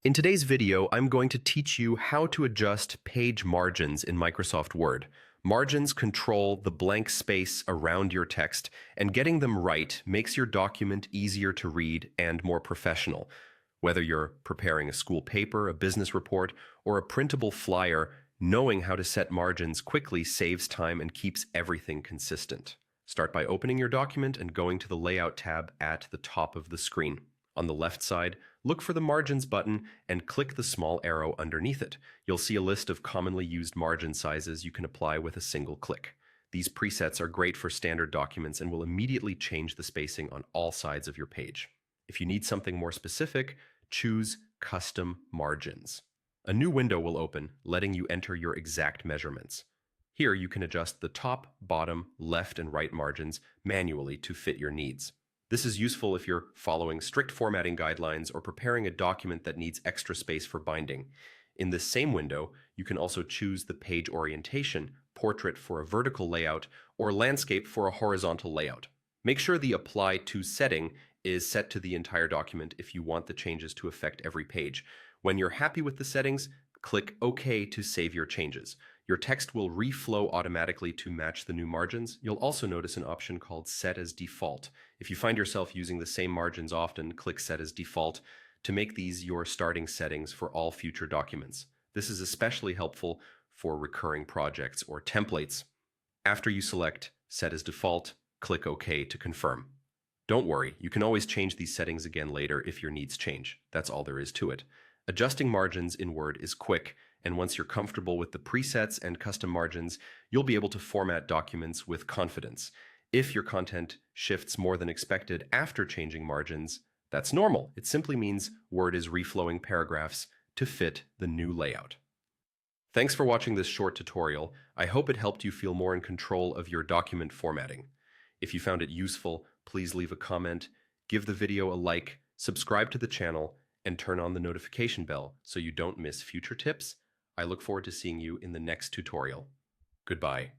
In today's video, I'm going to teach you how to adjust page margins in Microsoft Word. Margins control the blank space around your text, and getting them right makes your document easier to read and more professional. Whether you're preparing a school paper, a business report, or a printable flyer, knowing how to set margins quickly saves time and keeps everything consistent. Start by opening your document and going to the Layout tab at the top of the screen. On the left side, look for the Margins button and click the small arrow underneath it. You'll see a list of commonly used margin sizes you can apply with a single click. These presets are great for standard documents and will immediately change the spacing on all sides of your page. If you need something more specific, choose Custom Margins. A new window will open, letting you enter your exact measurements. Here you can adjust the top, bottom, left, and right margins manually to fit your needs. This is useful if you're following strict formatting guidelines or preparing a document that needs extra space for binding. In this same window, you can also choose the page orientation, portrait for a vertical layout, or landscape for a horizontal layout. Make sure the Apply To setting is set to the entire document if you want the changes to affect every page. When you're happy with the settings, click OK to save your changes. Your text will reflow automatically to match the new margins. You'll also notice an option called Set as Default. If you find yourself using the same margins often, click Set as Default to make these your starting settings for all future documents. This is especially helpful for recurring projects or templates. After you select Set as Default, click OK to confirm. Don't worry, you can always change these settings again later if your needs change. That's all there is to it. Adjusting margins in Word is quick, and once you're comfortable with the presets and custom margins, you'll be able to format documents with confidence. If your content shifts more than expected after changing margins, that's normal. It simply means Word is reflowing paragraphs to fit the new layout. Thanks for watching this short tutorial. I hope it helped you feel more in control of your document formatting. If you found it useful, please leave a comment, give the video a like, subscribe to the channel, and turn on the notification bell so you don't miss future tips. I look forward to seeing you in the next tutorial. Goodbye.